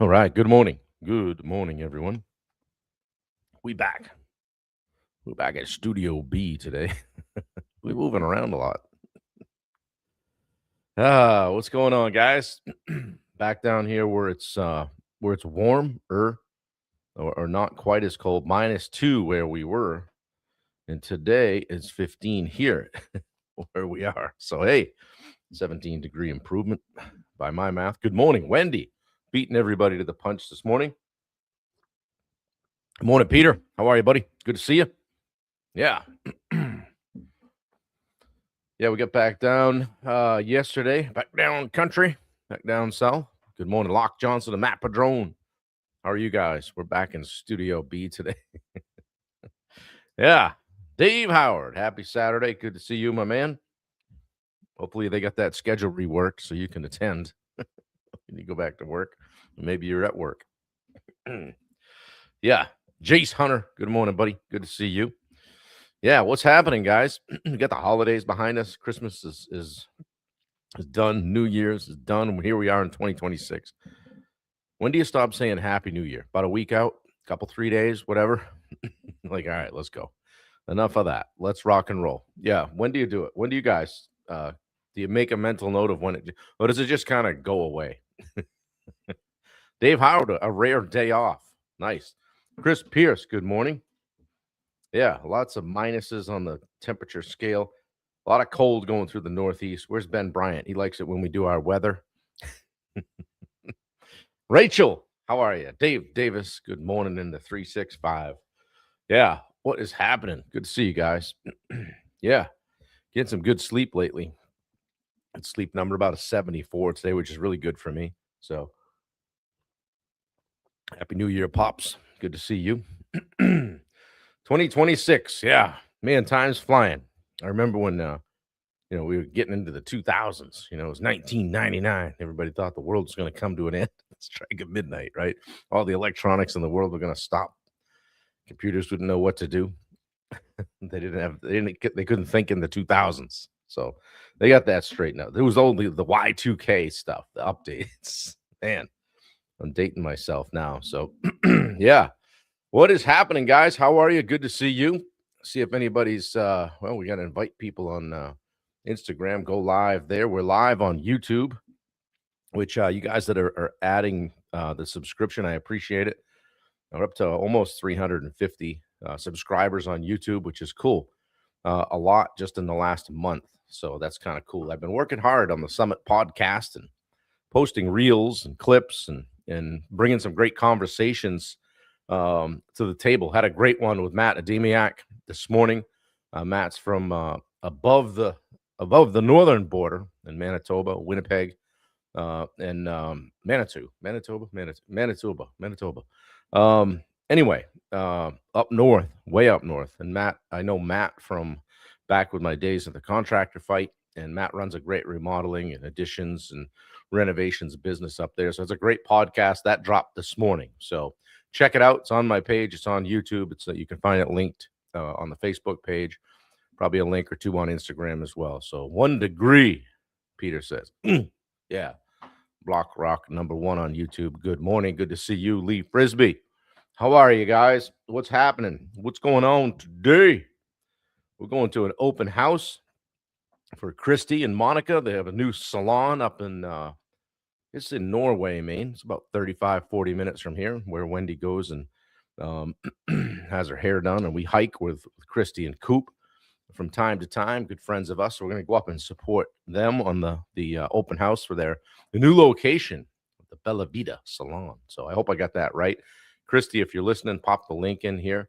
All right. Good morning. Good morning, everyone. We back. We're back at Studio B today. We're moving around a lot. What's going on, guys? Back down here where it's warm or not quite as cold. -2 where we were, and today is 15 here where we are. So hey, 17-degree improvement by my math. Good morning, Wendy. Beating everybody to the punch this morning. Good morning, Peter. How are you, buddy? Good to see you. Yeah. Yeah, we got back down yesterday, back down country, back down south. Good morning, Locke Johnson and Matt Padrone. How are you guys? We're back in Studio B today. Yeah. Dave Howard, happy Saturday. Good to see you, my man. Hopefully they got that schedule reworked so you can attend when you go back to work. Maybe you're at work. Yeah. Jace Hunter, good morning, buddy. Good to see you. Yeah, what's happening, guys? We got the holidays behind us. Christmas is done. New Year's is done. Here we are in 2026. When do you stop saying Happy New Year? About a week out, couple 3 days, whatever. Like, all right, let's go. Enough of that. Let's rock and roll. Yeah. When do you do it? When do you guys do you make a mental note of when it, or does it just kind of go away? Dave Howard, a rare day off. Nice. Chris Pierce, good morning. Yeah, lots of minuses on the temperature scale. A lot of cold going through the Northeast. Where's Ben Bryant? He likes it when we do our weather. Rachel, how are you? Dave Davis, good morning in the 365. Yeah, what is happening? Good to see you guys. Yeah, getting some good sleep lately. And sleep number about a 74 today, which is really good for me. So, happy New Year, Pops. Good to see you. 2026. Yeah, man, time's flying. I remember when we were getting into the 2000s. It was 1999. Everybody thought the world was going to come to an end. Strike at midnight, right? All the electronics in the world were going to stop. Computers wouldn't know what to do. They couldn't think in the 2000s. So they got that straightened out. There was only the Y2K stuff, the updates. Man, I'm dating myself now. So yeah. What is happening, guys? How are you? Good to see you. See if anybody's we got to invite people on Instagram. Go live there. We're live on YouTube, which you guys that are adding the subscription, I appreciate it. We're up to almost 350 subscribers on YouTube, which is cool. A lot just in the last month. So that's kind of cool. I've been working hard on the Summit podcast and posting reels and clips and bringing some great conversations to the table. Had a great one with Matt Ademiak this morning. Matt's from above the northern border in Manitoba, Winnipeg, and Manitoba. Anyway, up north, way up north. And Matt, I know Matt from back with my days at the contractor fight, and Matt runs a great remodeling and additions and renovations business up there. So it's a great podcast that dropped this morning. So check it out. It's on my page. It's on YouTube. You can find it linked on the Facebook page. Probably a link or two on Instagram as well. So 1 degree, Peter says. Yeah. Block Rock #1 on YouTube. Good morning. Good to see you, Lee Frisbee. How are you guys? What's happening? What's going on today? We're going to an open house for Christy and Monica. They have a new salon up in it's in Norway, Maine. It's about 35, 40 minutes from here, where Wendy goes and has her hair done. And we hike with Christy and Coop from time to time, good friends of us. So we're going to go up and support them on the open house for the new location, the Bella Vita Salon. So I hope I got that right. Christy, if you're listening, pop the link in here.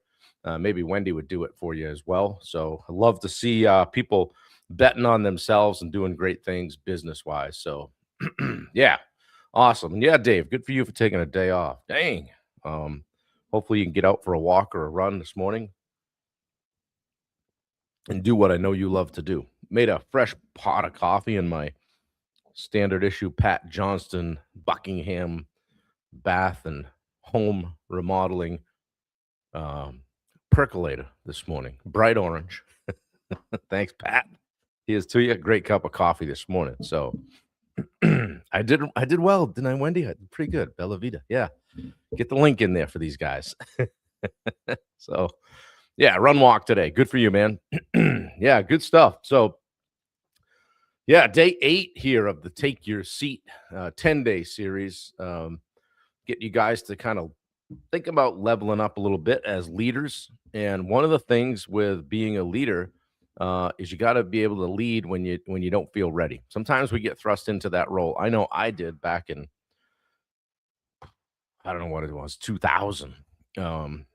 Maybe Wendy would do it for you as well. So I love to see people betting on themselves and doing great things business-wise. So, yeah, awesome. And yeah, Dave, good for you for taking a day off. Dang. Hopefully you can get out for a walk or a run this morning and do what I know you love to do. Made a fresh pot of coffee in my standard issue Pat Johnston Buckingham bath and home remodeling percolator this morning. Bright orange. Thanks, Pat. Here's to you. A great cup of coffee this morning. So, I did well, didn't I, Wendy? I did pretty good. Bella Vita. Yeah. Get the link in there for these guys. So, yeah, run walk today. Good for you, man. Yeah, good stuff. So, yeah, day 8 here of the Take Your Seat 10-day series. Get you guys to kind of think about leveling up a little bit as leaders. And one of the things with being a leader is you got to be able to lead when you don't feel ready. Sometimes we get thrust into that role. I know I did back in, I don't know what it was, 2000. Um,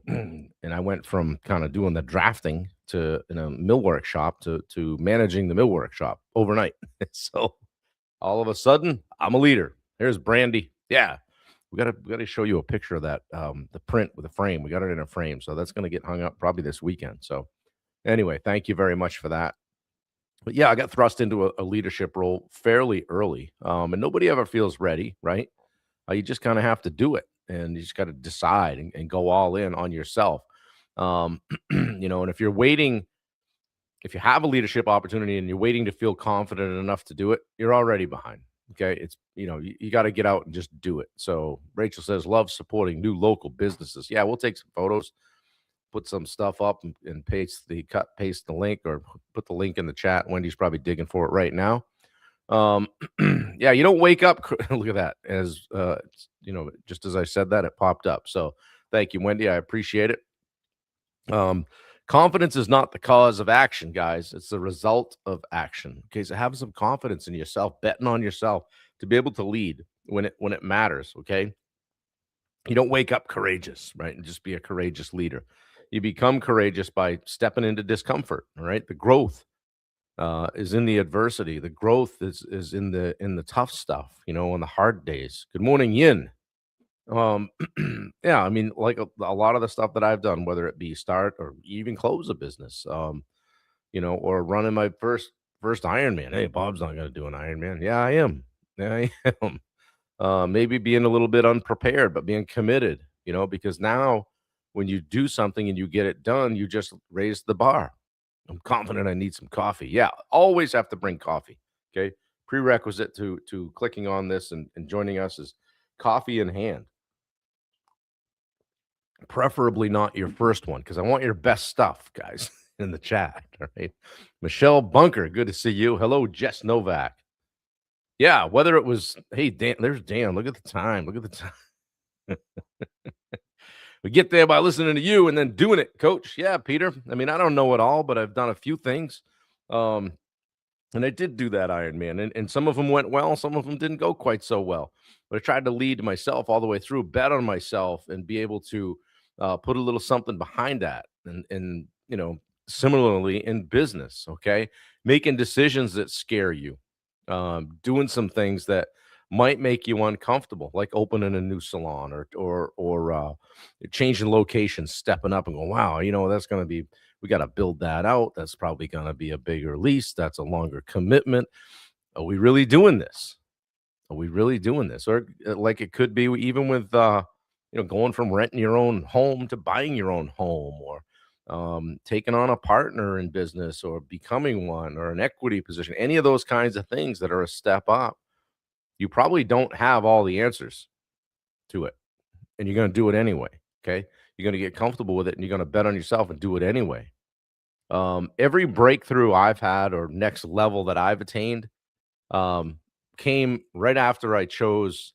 and I went from kind of doing the drafting to in a millwork shop to managing the millwork shop overnight. So all of a sudden, I'm a leader. Here's Brandy. Yeah, we gotta show you a picture of that. The print with the frame. We got it in a frame, so that's gonna get hung up probably this weekend. So anyway, thank you very much for that. But yeah, I got thrust into a leadership role fairly early, and nobody ever feels ready, right? You just kind of have to do it, and you just got to decide and go all in on yourself. And if you're waiting, if you have a leadership opportunity and you're waiting to feel confident enough to do it, you're already behind. Okay. It's, you got to get out and just do it. So Rachel says, love supporting new local businesses. Yeah, we'll take some photos, put some stuff up and paste the link or put the link in the chat. Wendy's probably digging for it right now. Um, yeah, you don't wake up. Look at that. Just as I said that, it popped up. So thank you, Wendy. I appreciate it. Um, Confidence is not the cause of action, guys. It's the result of action. Okay, so have some confidence in yourself, betting on yourself to be able to lead when it matters. Okay, you don't wake up courageous, right, and just be a courageous leader. You become courageous by stepping into discomfort. All right, the growth is in the adversity. The growth is in the tough stuff. On the hard days. Good morning, Yin. Um, yeah, I mean, like a lot of the stuff that I've done, whether it be start or even close a business, or running my first Ironman. Hey, Bob's not going to do an Ironman. Yeah, I am. Yeah, I am. Maybe being a little bit unprepared, but being committed. Because now when you do something and you get it done, you just raise the bar. I'm confident I need some coffee. Yeah, always have to bring coffee. Okay, prerequisite to clicking on this and joining us is coffee in hand. Preferably not your first one, because I want your best stuff, guys, in the chat. All right. Michelle Bunker, good to see you. Hello, Jess Novak. Yeah, whether it was, hey, Dan, there's Dan. Look at the time. Look at the time. We get there by listening to you and then doing it, coach. Yeah, Peter. I mean, I don't know it all, but I've done a few things. And I did do that Ironman, and some of them went well, some of them didn't go quite so well. But I tried to lead myself all the way through, bet on myself, and be able to put a little something behind that. And similarly in business, okay, making decisions that scare you, doing some things that might make you uncomfortable, like opening a new salon or changing locations, stepping up and going, wow, that's going to be we got to build that out. That's probably going to be a bigger lease. That's a longer commitment. Are we really doing this? Are we really doing this? Or like it could be even with, going from renting your own home to buying your own home or taking on a partner in business or becoming one or an equity position, any of those kinds of things that are a step up. You probably don't have all the answers to it and you're going to do it anyway. Okay. You're going to get comfortable with it and you're going to bet on yourself and do it anyway. Every breakthrough I've had or next level that I've attained came right after I chose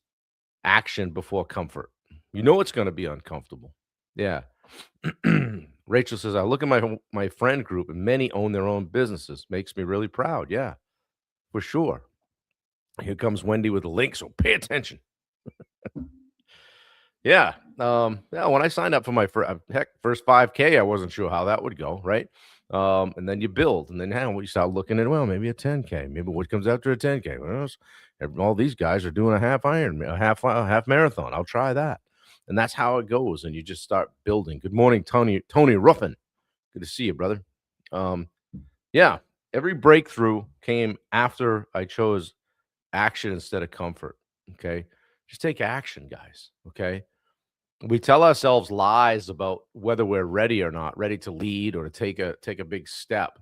action before comfort. It's going to be uncomfortable. Yeah. Rachel says, I look at my friend group and many own their own businesses. Makes me really proud. Yeah, for sure. Here comes Wendy with the link, so pay attention. Yeah. Yeah, when I signed up for my first 5K, I wasn't sure how that would go, right? And then you build, and then now we start looking at, well, maybe a 10K, maybe what comes after a 10K. Well, all these guys are doing a half iron, a half marathon. I'll try that. And that's how it goes. And you just start building. Good morning, Tony Ruffin. Good to see you, brother. Yeah, every breakthrough came after I chose action instead of comfort. Okay. Just take action, guys. Okay. We tell ourselves lies about whether we're ready or not, ready to lead or to take a big step.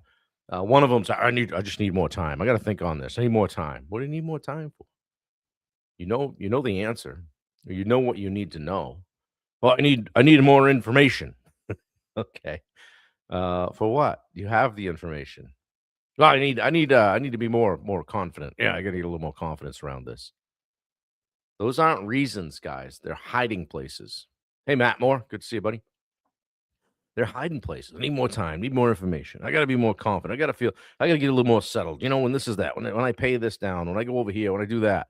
One of them's, I just need more time. I got to think on this. I need more time. What do you need more time for? You know the answer. You know what you need to know. Well, I need more information. Okay. For what? You have the information. Well, I need to be more confident. Yeah, I got to get a little more confidence around this. Those aren't reasons, guys. They're hiding places. Hey, Matt Moore, good to see you, buddy. They're hiding places. I need more time. Need more information. I got to be more confident. I got to feel. I got to get a little more settled. You know, when this is that. When I pay this down. When I go over here. When I do that.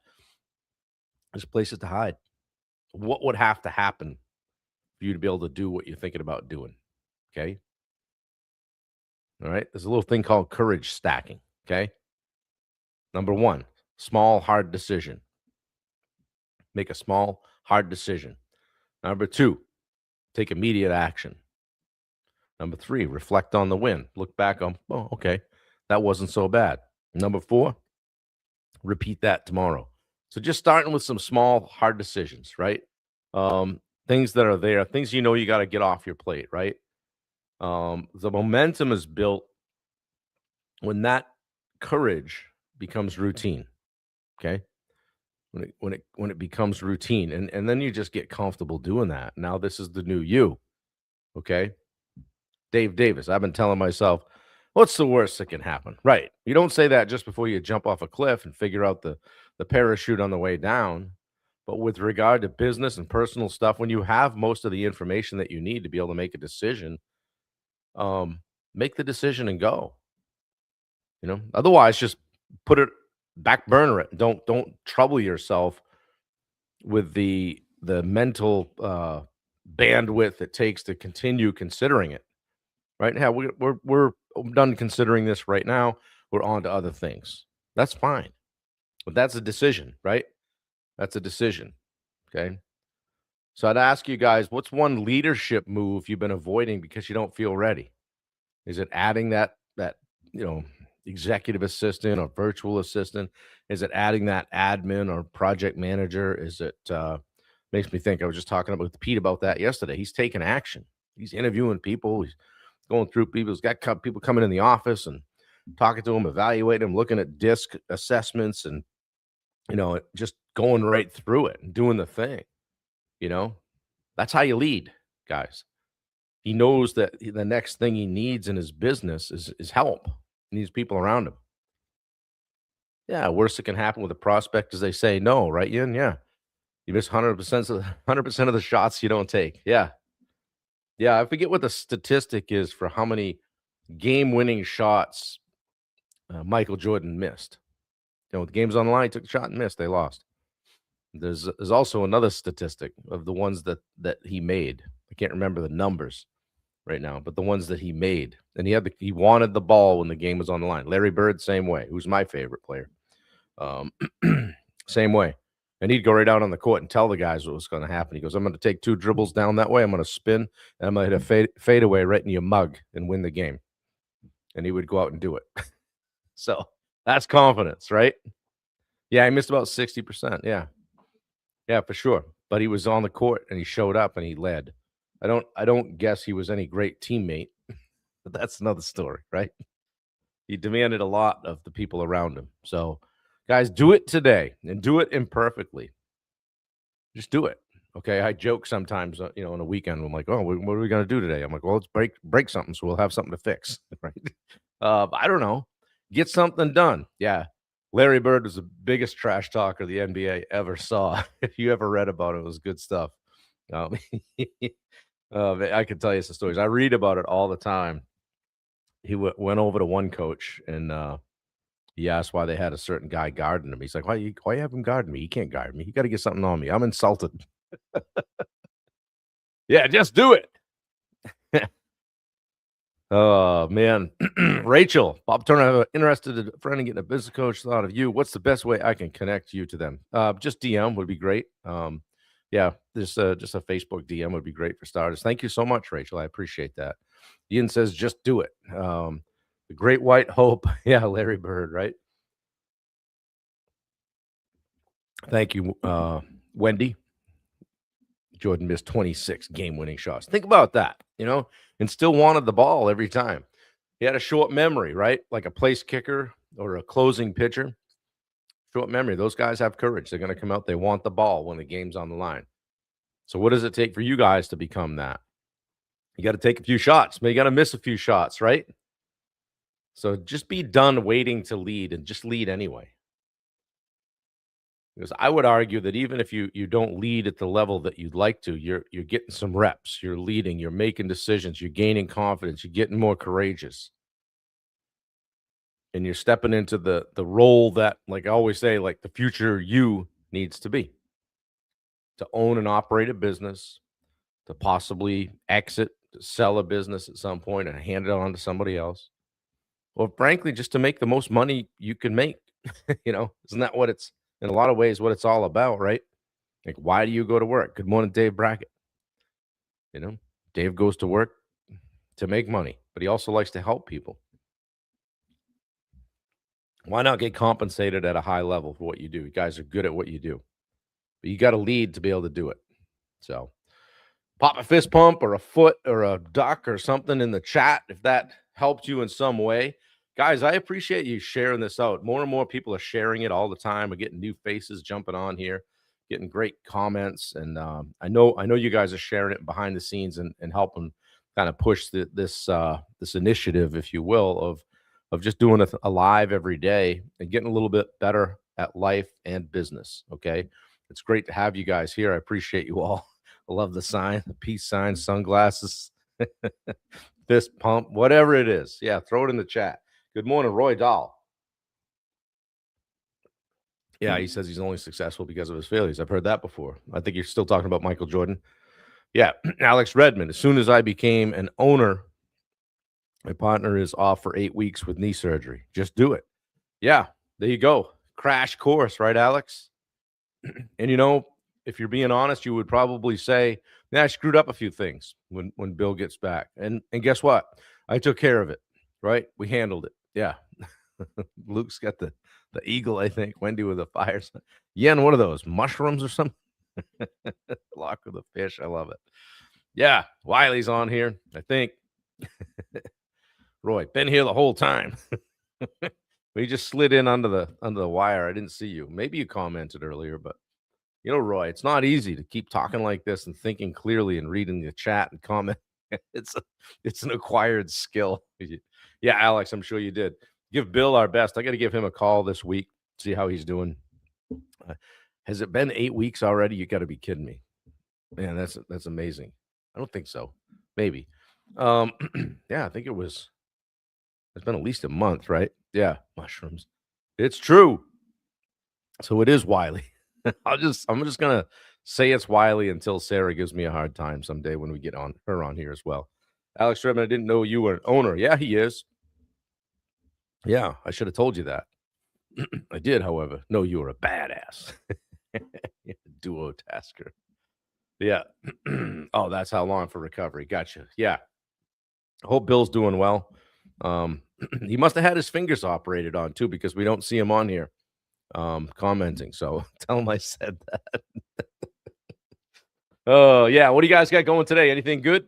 There's places to hide. What would have to happen for you to be able to do what you're thinking about doing? Okay. All right. There's a little thing called courage stacking. Okay. Number one, small, hard decision. Make a small, hard decision. Number two, take immediate action. Number three, reflect on the win. Look back on, oh, okay, that wasn't so bad. Number four, repeat that tomorrow. So just starting with some small, hard decisions, right? Things that are there, things you know you got to get off your plate, right? The momentum is built when that courage becomes routine. Okay. When it becomes routine and then you just get comfortable doing that. Now this is the new you. Okay. Dave Davis. I've been telling myself, what's the worst that can happen? Right. You don't say that just before you jump off a cliff and figure out the parachute on the way down. But with regard to business and personal stuff, when you have most of the information that you need to be able to make a decision, make the decision and go. You know, otherwise, just put it back burner it. Don't trouble yourself with the mental bandwidth it takes to continue considering it. Right now, we're done considering this right now. We're on to other things. That's fine, but that's a decision, right? That's a decision. Okay. So I'd ask you guys, what's one leadership move you've been avoiding because you don't feel ready? Is it adding that you know executive assistant or virtual assistant? Is it adding that admin or project manager? Is it makes me think? I was just talking about Pete about that yesterday. He's taking action. He's interviewing people. He's going through people. He's got people coming in the office and talking to them, evaluating them, looking at disc assessments, and just going right through it and doing the thing. You know, that's how you lead, guys. He knows that the next thing he needs in his business is help. He needs people around him. Yeah, worst that can happen with a prospect is they say no, right, Yin? Yeah. You miss 100% of the shots you don't take. Yeah. Yeah, I forget what the statistic is for how many game-winning shots Michael Jordan missed. You know, the game's on the line, he took the shot and missed, they lost. There's also another statistic of the ones that he made. I can't remember the numbers right now, but the ones that he made, and he wanted the ball when the game was on the line. Larry Bird, same way. Who's my favorite player? Um, Same way. And he'd go right out on the court and tell the guys what was going to happen. He goes, "I'm going to take two dribbles down that way. I'm going to spin, and I'm going to hit a fade away right in your mug and win the game." And he would go out and do it. So that's confidence, right? Yeah, he missed about 60%. Yeah, yeah, for sure. But he was on the court and he showed up and he led. I don't guess he was any great teammate, but that's another story, right? He demanded a lot of the people around him. So, guys, do it today and do it imperfectly. Just do it. Okay. I joke sometimes, on a weekend. I'm like, oh, what are we going to do today? I'm like, well, let's break something so we'll have something to fix. Right. I don't know. Get something done. Yeah. Larry Bird was the biggest trash talker the NBA ever saw. If you ever read about it, it was good stuff. Um, I could tell you some stories. I read about it all the time. He went over to one coach and he asked why they had a certain guy guarding him. He's like, why you have him guarding me? He can't guard me. He got to get something on me. I'm insulted. Yeah, just do it. Oh, man. Rachel, Bob Turner, interested friend in getting a business coach thought of you. What's the best way I can connect you to them? Just DM would be great. Yeah, just a Facebook DM would be great for starters. Thank you so much, Rachel. I appreciate that. Ian says, just do it. The Great White Hope. Yeah, Larry Bird, right? Thank you, Wendy. Jordan missed 26 game-winning shots. Think about that, and still wanted the ball every time. He had a short memory, right? Like a place kicker or a closing pitcher. Short memory. Those guys have courage. They're going to come out. They want the ball when the game's on the line. So, what does it take for you guys to become that? You got to take a few shots. Maybe you got to miss a few shots, right? So, just be done waiting to lead and just lead anyway. Because I would argue that even if you don't lead at the level that you'd like to, you're getting some reps. You're leading. You're making decisions. You're gaining confidence. You're getting more courageous. And you're stepping into the role that, like I always say, like the future you needs to be to own and operate a business, to possibly exit, to sell a business at some point and hand it on to somebody else, or frankly, just to make the most money you can make. Isn't that what it's in a lot of ways what it's all about, right? Like, why do you go to work? Good morning, Dave Brackett. Dave goes to work to make money, but he also likes to help people. Why not get compensated at a high level for what you do? You guys are good at what you do, but you got to lead to be able to do it. So pop a fist pump or a foot or a duck or something in the chat if that helped you in some way. Guys, I appreciate you sharing this out. More and more people are sharing it all the time. We're getting new faces jumping on here, getting great comments. And I know you guys are sharing it behind the scenes and helping kind of push this initiative, if you will, of just doing a live every day and getting a little bit better at life and business. Okay. It's great to have you guys here. I appreciate you all. I love the sign, the peace sign, sunglasses, fist pump, whatever it is. Yeah, throw it in the chat. Good morning, Roy Dahl. Yeah, he says he's only successful because of his failures. I've heard that before. I think you're still talking about Michael Jordan. Yeah, Alex Redmond. As soon as I became an owner, my partner is off for 8 weeks with knee surgery. Just do it. Yeah, there you go. Crash course, right, Alex? And if you're being honest, you would probably say, "Yeah, I screwed up a few things when Bill gets back." And guess what? I took care of it. Right? We handled it. Yeah. Luke's got the eagle, I think. Wendy with the fire. Yen, what are those? Mushrooms or something? Lock with a fish. I love it. Yeah. Wiley's on here, I think. Roy, been here the whole time. We just slid in under the wire. I didn't see you. Maybe you commented earlier, but Roy, it's not easy to keep talking like this and thinking clearly and reading the chat and comment. It's an acquired skill. Yeah, Alex, I'm sure you did. Give Bill our best. I got to give him a call this week, see how he's doing. Has it been 8 weeks already? You got to be kidding me. Man, that's amazing. I don't think so. Maybe. Yeah, I think it's been at least a month, right? Yeah, mushrooms. It's true. So it is Wiley. I'm just gonna say it's Wiley until Sarah gives me a hard time someday when we get her on here as well. Alex Redmond, I didn't know you were an owner. Yeah, he is. Yeah, I should have told you that. I did, however, know you were a badass. Duo tasker. Yeah. Oh, that's how long for recovery. Gotcha. Yeah. I hope Bill's doing well. He must have had his fingers operated on too, because we don't see him on here commenting. So tell him I said that. Oh, yeah. What do you guys got going today? Anything good?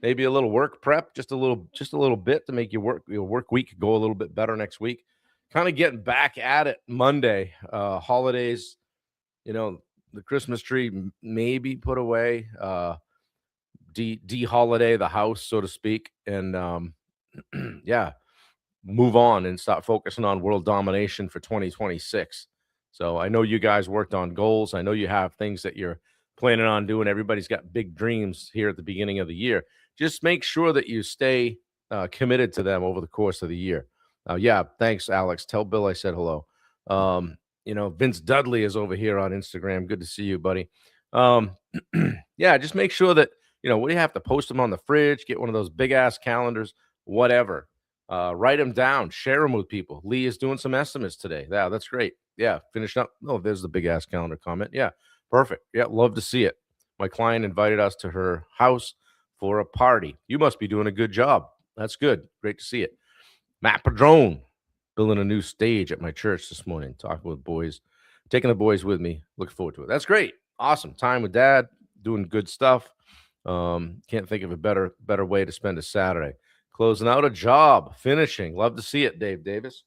Maybe a little work prep, just a little bit to make your work week go a little bit better next week. Kind of getting back at it Monday. Holidays, the Christmas tree maybe put away. De-holiday the house, so to speak, and yeah, move on and start focusing on world domination for 2026. So I know you guys worked on goals. I know you have things that you're planning on doing. Everybody's got big dreams here at the beginning of the year. Just make sure that you stay committed to them over the course of the year. Yeah, thanks, Alex. Tell Bill I said hello. Vince Dudley is over here on Instagram. Good to see you, buddy. Yeah, just make sure that, what do you have to post them on the fridge? Get one of those big ass calendars, whatever. Write them down, share them with people. Lee is doing some estimates today. Yeah, that's great. Yeah, finish up. Oh, there's the big ass calendar comment. Yeah, perfect. Yeah, love to see it. My client invited us to her house for a party. You must be doing a good job. That's good. Great to see it. Matt Padrone, building a new stage at my church this morning, talking with boys, taking the boys with me. Looking forward to it. That's great. Awesome. Time with dad, doing good stuff. Can't think of a better way to spend a Saturday. Closing out a job, finishing. Love to see it, Dave Davis.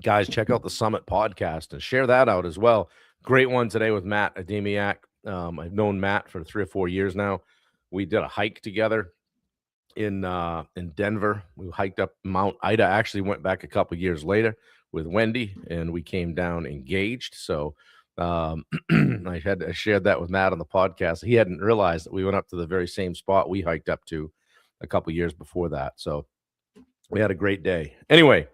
Guys, check out the Summit podcast and share that out as well. Great one today with Matt Adamiak. I've known Matt for 3 or 4 years now. We did a hike together in Denver. We hiked up Mount Ida. Actually, went back a couple years later with Wendy, and we came down engaged. So I shared that with Matt on the podcast. He hadn't realized that we went up to the very same spot we hiked up to a couple years before that. So we had a great day. Anyway,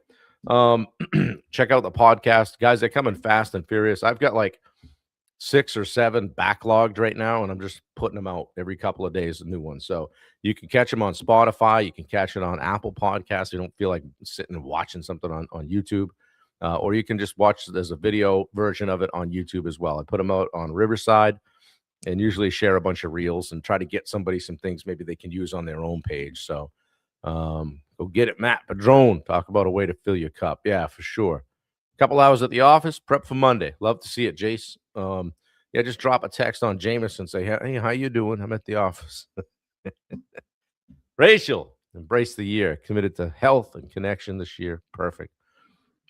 check out the podcast, guys. They're coming fast and furious. I've got like 6 or 7 backlogged right now, and I'm just putting them out every couple of days, a new one. So you can catch them on Spotify. You can catch it on Apple Podcasts. You don't feel like sitting and watching something on YouTube. Or you can just watch, there's a video version of it on YouTube as well. I put them out on Riverside and usually share a bunch of reels and try to get somebody some things maybe they can use on their own page. So go get it, Matt Padron. Talk about a way to fill your cup. Yeah, for sure. Couple hours at the office, prep for Monday. Love to see it, Jace. Yeah, just drop a text on Jameson. Say, hey, how you doing? I'm at the office. Rachel, embrace the year. Committed to health and connection this year. Perfect.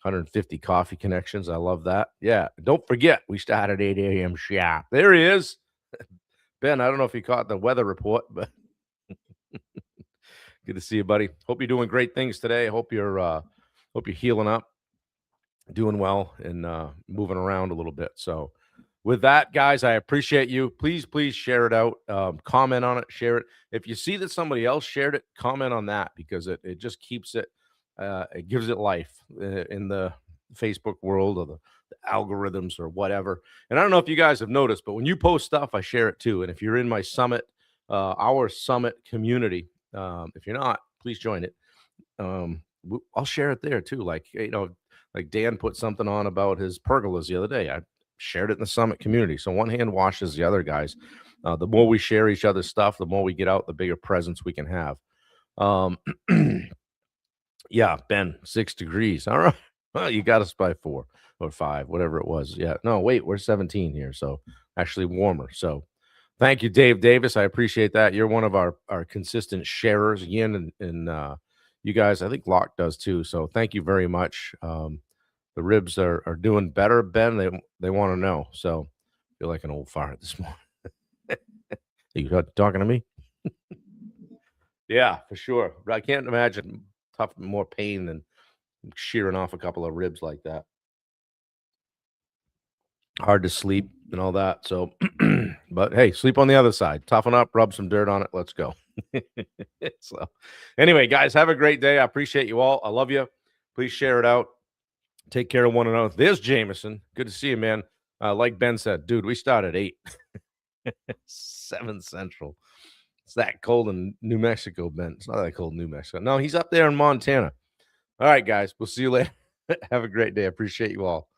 150 coffee connections. I love that. Yeah, don't forget, we start at 8 a.m. sharp. There he is. Ben, I don't know if you caught the weather report, but good to see you, buddy. Hope you're doing great things today. Hope you're healing up, doing well, and moving around a little bit. So with that, guys, I appreciate you. Please share it out. Comment on it, share it. If you see that somebody else shared it, comment on that, because it just keeps it, it gives it life in the Facebook world, or the algorithms or whatever. And I don't know if you guys have noticed, but when you post stuff, I share it too. And if you're in my Summit, our Summit community, if you're not, please join it. I'll share it there too. Like, like Dan put something on about his pergolas the other day. I shared it in the Summit community. So one hand washes the other, guys. The more we share each other's stuff, the more we get out, the bigger presence we can have. Yeah, Ben, 6 degrees. All right. Well, you got us by 4 or 5, whatever it was. Yeah. No, wait, we're 17 here. So actually warmer. So thank you, Dave Davis. I appreciate that. You're one of our consistent sharers, Yin, and you guys, I think Locke does too. So thank you very much. The ribs are doing better, Ben. They want to know. So I feel like an old fart this morning. Are you talking to me? Yeah, for sure. I can't imagine more pain than shearing off a couple of ribs like that. Hard to sleep and all that. So, but hey, sleep on the other side. Toughen up, rub some dirt on it. Let's go. So, anyway, guys, have a great day. I appreciate you all. I love you. Please share it out. Take care of one another. There's Jameson. Good to see you, man. Like Ben said, dude, we start at 8, 7 Central. It's that cold in New Mexico, Ben. It's not that cold in New Mexico. No, he's up there in Montana. All right, guys. We'll see you later. Have a great day. I appreciate you all.